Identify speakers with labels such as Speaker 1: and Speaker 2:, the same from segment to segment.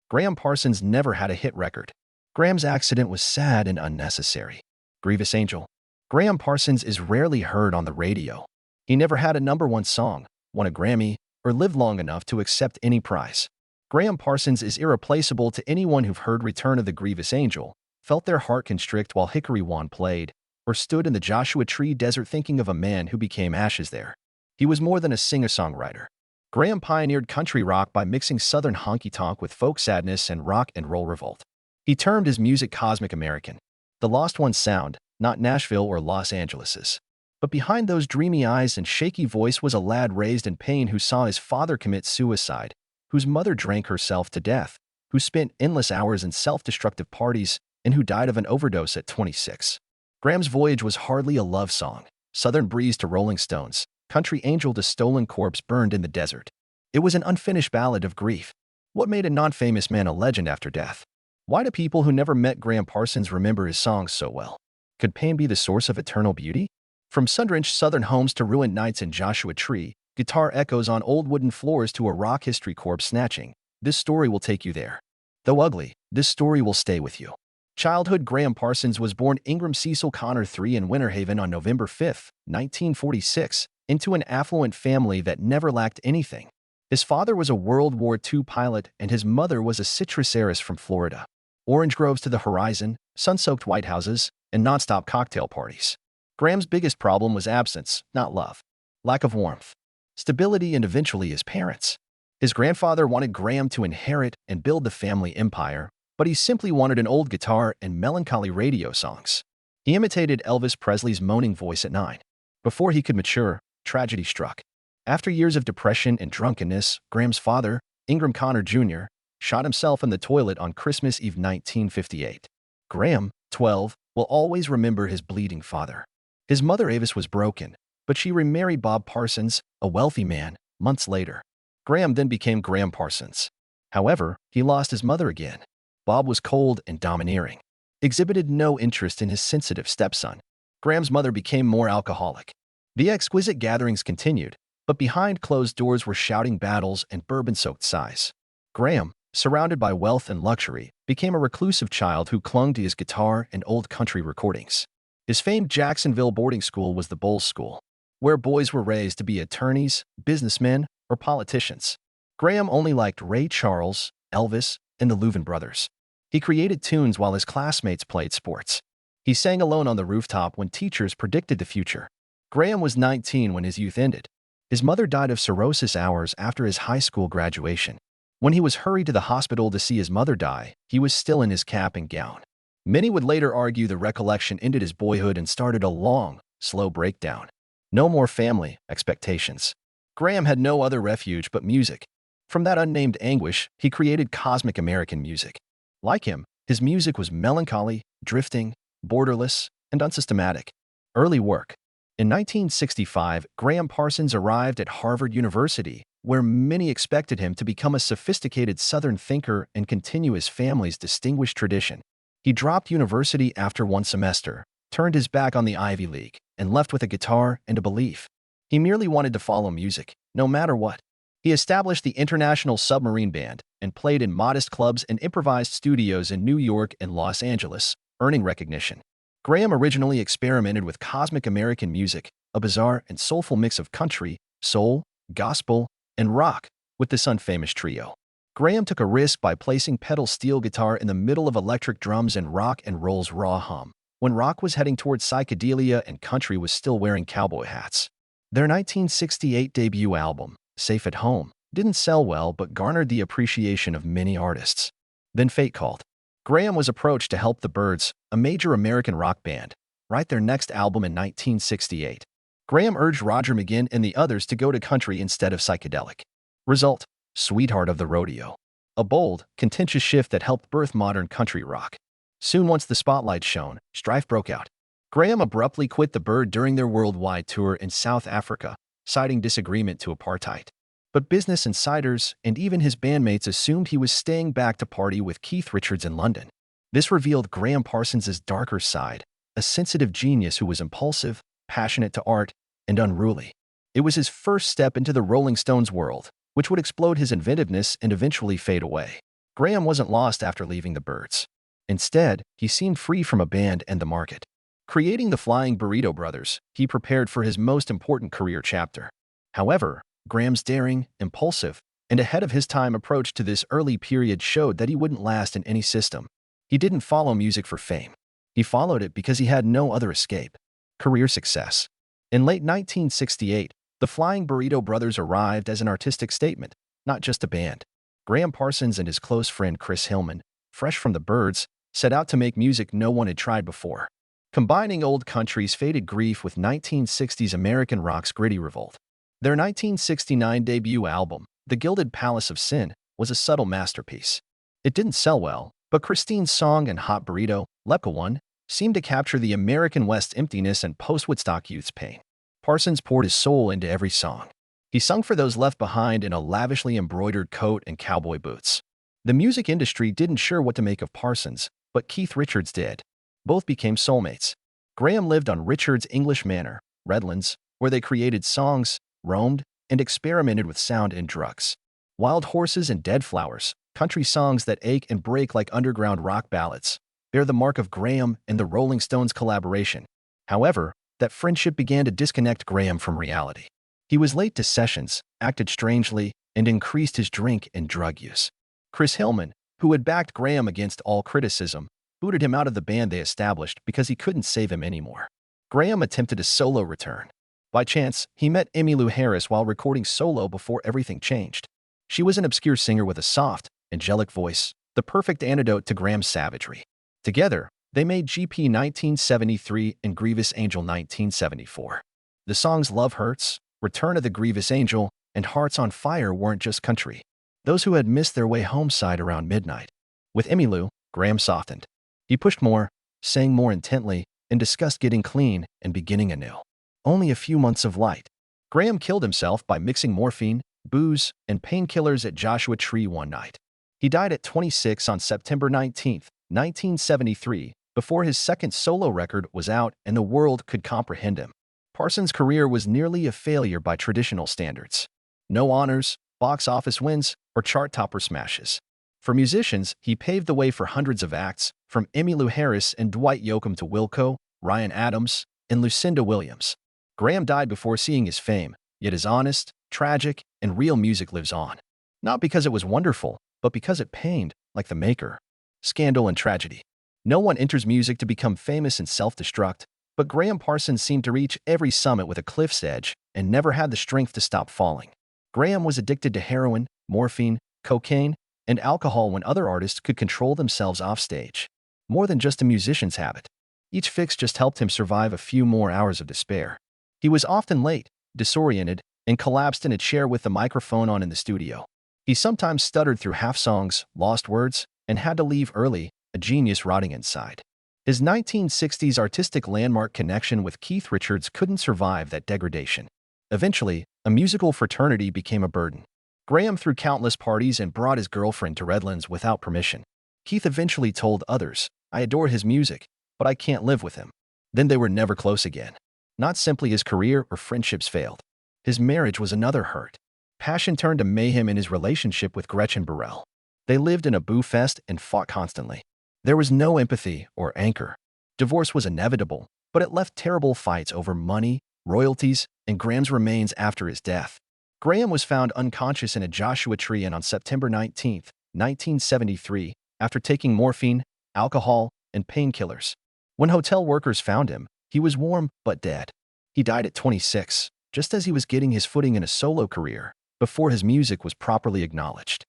Speaker 1: Gram Parsons never had a hit record. Gram's accident was sad and unnecessary. Grievous Angel. Gram Parsons is rarely heard on the radio. He never had a #1 song, won a Grammy, or lived long enough to accept any prize. Gram Parsons is irreplaceable to anyone who've heard Return of the Grievous Angel, felt their heart constrict while Hickory One played, or stood in the Joshua Tree Desert thinking of a man who became ashes there. He was more than a singer-songwriter. Gram pioneered country rock by mixing southern honky-tonk with folk sadness and rock and roll revolt. He termed his music cosmic American, the Lost One sound, not Nashville or Los Angeles's. But behind those dreamy eyes and shaky voice was a lad raised in pain who saw his father commit suicide, whose mother drank herself to death, who spent endless hours in self-destructive parties, and who died of an overdose at 26. Gram's voyage was hardly a love song. Southern breeze to Rolling Stones, country angel to stolen corpse burned in the desert. It was an unfinished ballad of grief. What made a non-famous man a legend after death? Why do people who never met Gram Parsons remember his songs so well? Could pain be the source of eternal beauty? From sun-drenched southern homes to ruined nights in Joshua Tree, guitar echoes on old wooden floors to a rock history corpse snatching, this story will take you there. Though ugly, this story will stay with you. Childhood. Gram Parsons was born Ingram Cecil Connor III in Winter Haven on November 5, 1946, into an affluent family that never lacked anything. His father was a World War II pilot and his mother was a citrus heiress from Florida. Orange groves to the horizon, sun-soaked White Houses, and nonstop cocktail parties. Gram's biggest problem was absence, not love. Lack of warmth, stability, and eventually his parents. His grandfather wanted Gram to inherit and build the family empire, but he simply wanted an old guitar and melancholy radio songs. He imitated Elvis Presley's moaning voice at 9. Before he could mature, tragedy struck. After years of depression and drunkenness, Gram's father, Ingram Connor Jr., shot himself in the toilet on Christmas Eve 1958. Gram, 12, will always remember his bleeding father. His mother Avis was broken, but she remarried Bob Parsons, a wealthy man, months later. Gram then became Gram Parsons. However, he lost his mother again. Bob was cold and domineering, exhibited no interest in his sensitive stepson. Gram's mother became more alcoholic. The exquisite gatherings continued, but behind closed doors were shouting battles and bourbon-soaked sighs. Gram, surrounded by wealth and luxury, became a reclusive child who clung to his guitar and old country recordings. His famed Jacksonville boarding school was the Bolles School, where boys were raised to be attorneys, businessmen, or politicians. Gram only liked Ray Charles, Elvis, and the Louvin Brothers. He created tunes while his classmates played sports. He sang alone on the rooftop when teachers predicted the future. Gram was 19 when his youth ended. His mother died of cirrhosis hours after his high school graduation. When he was hurried to the hospital to see his mother die, he was still in his cap and gown. Many would later argue the recollection ended his boyhood and started a long, slow breakdown. No more family expectations. Gram had no other refuge but music. From that unnamed anguish, he created cosmic American music. Like him, his music was melancholy, drifting, borderless, and unsystematic. Early work. In 1965, Gram Parsons arrived at Harvard University, where many expected him to become a sophisticated Southern thinker and continue his family's distinguished tradition. He dropped university after one semester, turned his back on the Ivy League, and left with a guitar and a belief. He merely wanted to follow music, no matter what. He established the International Submarine Band and played in modest clubs and improvised studios in New York and Los Angeles, earning recognition. Gram originally experimented with cosmic American music, a bizarre and soulful mix of country, soul, gospel, and rock, with this unfamous trio. Gram took a risk by placing pedal steel guitar in the middle of electric drums and rock and roll's raw hum, when rock was heading towards psychedelia and country was still wearing cowboy hats. Their 1968 debut album, Safe at Home, didn't sell well but garnered the appreciation of many artists. Then fate called. Gram was approached to help the Byrds, a major American rock band, write their next album in 1968. Gram urged Roger McGuinn and the others to go to country instead of psychedelic. Result: Sweetheart of the Rodeo. A bold, contentious shift that helped birth modern country rock. Soon once the spotlight shone, strife broke out. Gram abruptly quit the Byrd during their worldwide tour in South Africa, citing disagreement to apartheid. But Business Insiders and even his bandmates assumed he was staying back to party with Keith Richards in London. This revealed Gram Parsons' darker side, a sensitive genius who was impulsive, passionate to art, and unruly. It was his first step into the Rolling Stones world, which would explode his inventiveness and eventually fade away. Graham wasn't lost after leaving the Byrds. Instead, he seemed free from a band and the market. Creating the Flying Burrito Brothers, he prepared for his most important career chapter. However, Graham's daring, impulsive, and ahead of his time approach to this early period showed that he wouldn't last in any system. He didn't follow music for fame. He followed it because he had no other escape: career success. In late 1968, the Flying Burrito Brothers arrived as an artistic statement, not just a band. Gram Parsons and his close friend Chris Hillman, fresh from the Byrds, set out to make music no one had tried before. Combining old country's faded grief with 1960s American rock's gritty revolt. Their 1969 debut album, The Gilded Palace of Sin, was a subtle masterpiece. It didn't sell well, but Christine's song and Hot Burrito, Lepka One, seemed to capture the American West emptiness and post-Woodstock youth's pain. Parsons poured his soul into every song. He sung for those left behind in a lavishly embroidered coat and cowboy boots. The music industry didn't sure what to make of Parsons, but Keith Richards did. Both became soulmates. Graham lived on Richards' English Manor, Redlands, where they created songs, roamed, and experimented with sound and drugs. Wild Horses and Dead Flowers, country songs that ache and break like underground rock ballads, bear the mark of Graham and the Rolling Stones' collaboration. However, that friendship began to disconnect Graham from reality. He was late to sessions, acted strangely, and increased his drink and drug use. Chris Hillman, who had backed Graham against all criticism, booted him out of the band they established because he couldn't save him anymore. Graham attempted a solo return. By chance, he met Emmylou Harris while recording solo before everything changed. She was an obscure singer with a soft, angelic voice, the perfect antidote to Graham's savagery. Together, they made GP 1973 and Grievous Angel 1974. The songs Love Hurts, Return of the Grievous Angel, and Hearts on Fire weren't just country. Those who had missed their way home sighed around midnight. With Emmylou, Graham softened. He pushed more, sang more intently, and discussed getting clean and beginning anew. Only a few months of light. Graham killed himself by mixing morphine, booze, and painkillers at Joshua Tree one night. He died at 26 on September 19, 1973, before his second solo record was out and the world could comprehend him. Parsons' career was nearly a failure by traditional standards. No honors, box office wins, or chart-topper smashes. For musicians, he paved the way for hundreds of acts, from Emmylou Harris and Dwight Yoakam to Wilco, Ryan Adams, and Lucinda Williams. Graham died before seeing his fame, yet his honest, tragic, and real music lives on. Not because it was wonderful, but because it pained, like the maker. Scandal and tragedy. No one enters music to become famous and self-destruct, but Gram Parsons seemed to reach every summit with a cliff's edge and never had the strength to stop falling. Graham was addicted to heroin, morphine, cocaine, and alcohol when other artists could control themselves offstage. More than just a musician's habit. Each fix just helped him survive a few more hours of despair. He was often late, disoriented, and collapsed in a chair with the microphone on in the studio. He sometimes stuttered through half songs, lost words, and had to leave early, a genius rotting inside. His 1960s artistic landmark connection with Keith Richards couldn't survive that degradation. Eventually, a musical fraternity became a burden. Graham threw countless parties and brought his girlfriend to Redlands without permission. Keith eventually told others, "I adore his music, but I can't live with him." Then they were never close again. Not simply his career or friendships failed. His marriage was another hurt. Passion turned to mayhem in his relationship with Gretchen Burrell. They lived in a boo fest and fought constantly. There was no empathy or anchor. Divorce was inevitable, but it left terrible fights over money, royalties, and Graham's remains after his death. Graham was found unconscious in a Joshua Tree on September 19, 1973, after taking morphine, alcohol, and painkillers. When hotel workers found him, he was warm but dead. He died at 26, just as he was getting his footing in a solo career, before his music was properly acknowledged.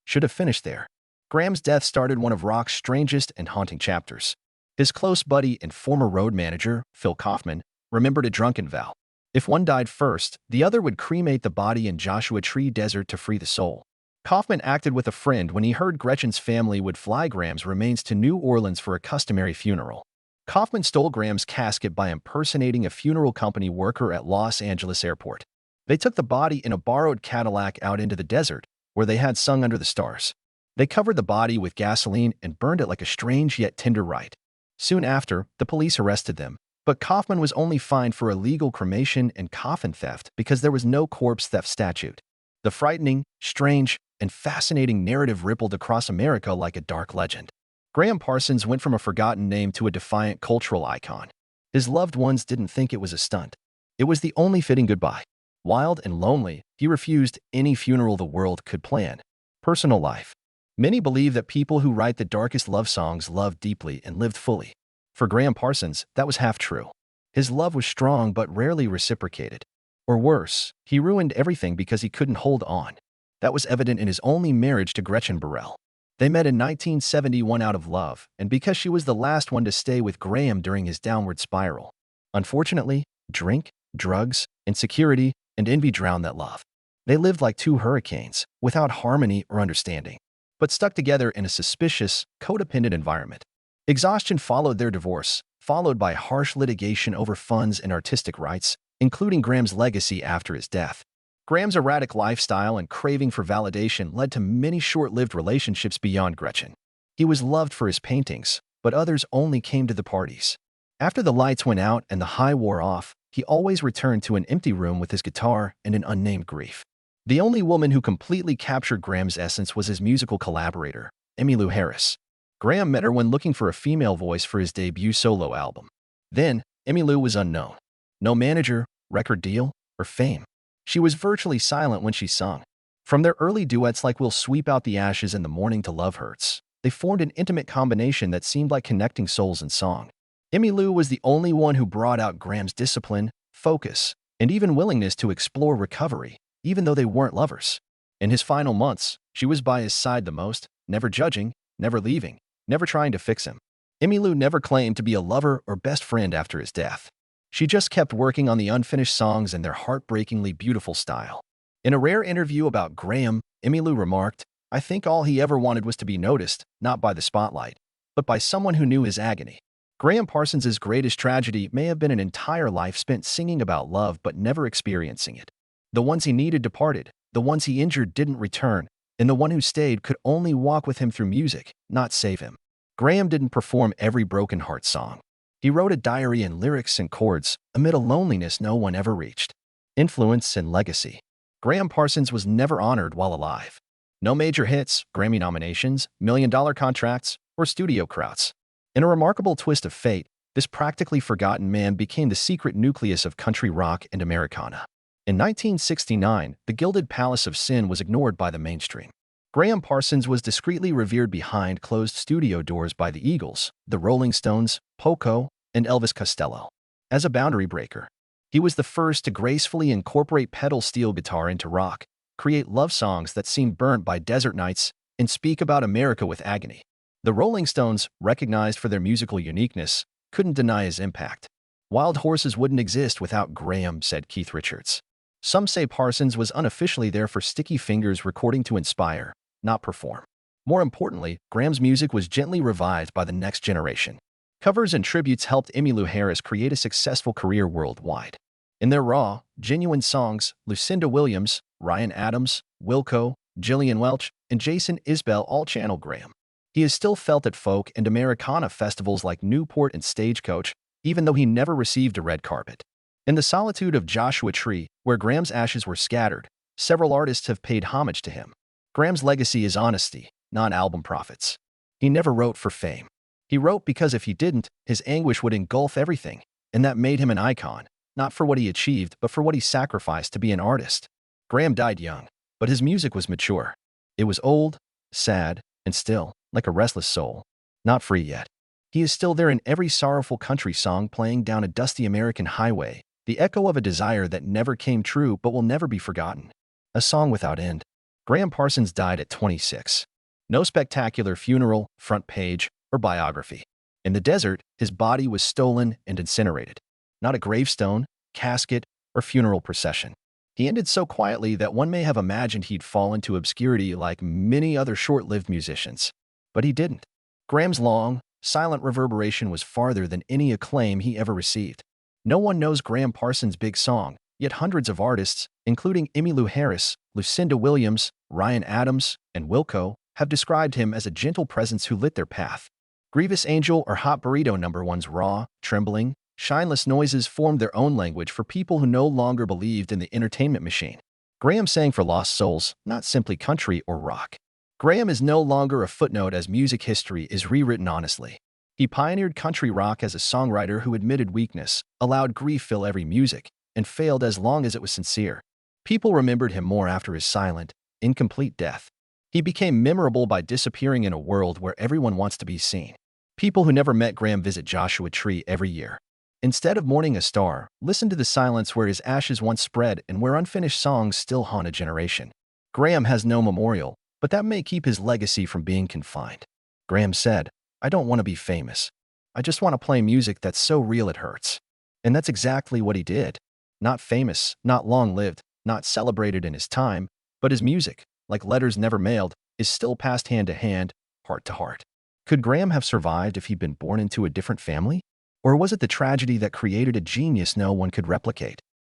Speaker 1: Should have finished there. Graham's death started one of rock's strangest and haunting chapters. His close buddy and former road manager, Phil Kaufman, remembered a drunken vow. If one died first, the other would cremate the body in Joshua Tree Desert to free the soul. Kaufman acted with a friend when he heard Gretchen's family would fly Graham's remains to New Orleans for a customary funeral. Kaufman stole Graham's casket by impersonating a funeral company worker at Los Angeles Airport. They took the body in a borrowed Cadillac out into the desert, where they had sung under the stars. They covered the body with gasoline and burned it like a strange yet tender rite. Soon after, the police arrested them, but Kaufman was only fined for illegal cremation and coffin theft because there was no corpse theft statute. The frightening, strange, and fascinating narrative rippled across America like a dark legend. Gram Parsons went from a forgotten name to a defiant cultural icon. His loved ones didn't think it was a stunt. It was the only fitting goodbye. Wild and lonely, he refused any funeral the world could plan. Personal life. Many believe that people who write the darkest love songs loved deeply and lived fully. For Gram Parsons, that was half true. His love was strong but rarely reciprocated. Or worse, he ruined everything because he couldn't hold on. That was evident in his only marriage to Gretchen Burrell. They met in 1971 out of love, and because she was the last one to stay with Gram during his downward spiral. Unfortunately, drink, drugs, insecurity, and envy drowned that love. They lived like two hurricanes, without harmony or understanding, but stuck together in a suspicious, codependent environment. Exhaustion followed their divorce, followed by harsh litigation over funds and artistic rights, including Gram's legacy after his death. Gram's erratic lifestyle and craving for validation led to many short-lived relationships beyond Gretchen. He was loved for his paintings, but others only came to the parties. After the lights went out and the high wore off, he always returned to an empty room with his guitar and an unnamed grief. The only woman who completely captured Gram's essence was his musical collaborator, Emmylou Harris. Gram met her when looking for a female voice for his debut solo album. Then, Emmylou was unknown. No manager, record deal, or fame. She was virtually silent when she sung. From their early duets like We'll Sweep Out the Ashes in the Morning to Love Hurts, they formed an intimate combination that seemed like connecting souls in song. Emmylou was the only one who brought out Gram's discipline, focus, and even willingness to explore recovery, even though they weren't lovers. In his final months, she was by his side the most, never judging, never leaving, never trying to fix him. Emmylou never claimed to be a lover or best friend after his death. She just kept working on the unfinished songs and their heartbreakingly beautiful style. In a rare interview about Gram, Emmylou remarked, "I think all he ever wanted was to be noticed, not by the spotlight, but by someone who knew his agony." Gram Parsons' greatest tragedy may have been an entire life spent singing about love but never experiencing it. The ones he needed departed, the ones he injured didn't return, and the one who stayed could only walk with him through music, not save him. Gram didn't perform every broken heart song. He wrote a diary in lyrics and chords amid a loneliness no one ever reached. Influence and legacy. Gram Parsons was never honored while alive. No major hits, Grammy nominations, million-dollar contracts, or studio crowds. In a remarkable twist of fate, this practically forgotten man became the secret nucleus of country rock and Americana. In 1969, the Gilded Palace of Sin was ignored by the mainstream. Gram Parsons was discreetly revered behind closed studio doors by the Eagles, the Rolling Stones, Poco, and Elvis Costello. As a boundary breaker, he was the first to gracefully incorporate pedal steel guitar into rock, create love songs that seem burnt by desert nights, and speak about America with agony. The Rolling Stones, recognized for their musical uniqueness, couldn't deny his impact. "Wild Horses wouldn't exist without Gram," said Keith Richards. Some say Parsons was unofficially there for Sticky Fingers, recording to inspire, not perform. More importantly, Gram's music was gently revived by the next generation. Covers and tributes helped Emmylou Harris create a successful career worldwide. In their raw, genuine songs, Lucinda Williams, Ryan Adams, Wilco, Gillian Welch, and Jason Isbell all channel Gram. He is still felt at folk and Americana festivals like Newport and Stagecoach, even though he never received a red carpet. In the solitude of Joshua Tree, where Gram's ashes were scattered, several artists have paid homage to him. Gram's legacy is honesty, not album profits. He never wrote for fame. He wrote because if he didn't, his anguish would engulf everything, and that made him an icon, not for what he achieved, but for what he sacrificed to be an artist. Gram died young, but his music was mature. It was old, sad, and still, like a restless soul, not free yet. He is still there in every sorrowful country song playing down a dusty American highway, the echo of a desire that never came true but will never be forgotten. A song without end. Gram Parsons died at 26. No spectacular funeral, front page, or biography. In the desert, his body was stolen and incinerated. Not a gravestone, casket, or funeral procession. He ended so quietly that one may have imagined he'd fall into obscurity like many other short-lived musicians. But he didn't. Gram's long, silent reverberation was farther than any acclaim he ever received. No one knows Gram Parsons' big song, yet hundreds of artists, including Emmylou Harris, Lucinda Williams, Ryan Adams, and Wilco, have described him as a gentle presence who lit their path. Grievous Angel or Hot Burrito #1's raw, trembling, shineless noises formed their own language for people who no longer believed in the entertainment machine. Graham sang for lost souls, not simply country or rock. Graham is no longer a footnote as music history is rewritten honestly. He pioneered country rock as a songwriter who admitted weakness, allowed grief fill every music, and failed as long as it was sincere. People remembered him more after his silent, incomplete death. He became memorable by disappearing in a world where everyone wants to be seen. People who never met Graham visit Joshua Tree every year. Instead of mourning a star, listen to the silence where his ashes once spread and where unfinished songs still haunt a generation. Graham has no memorial, but that may keep his legacy from being confined. Graham said, "I don't want to be famous. I just want to play music that's so real it hurts." And that's exactly what he did. Not famous, not long-lived, not celebrated in his time, but his music, like letters never mailed, is still passed hand to hand, heart to heart. Could Graham have survived if he'd been born into a different family? Or was it the tragedy that created a genius no one could replicate?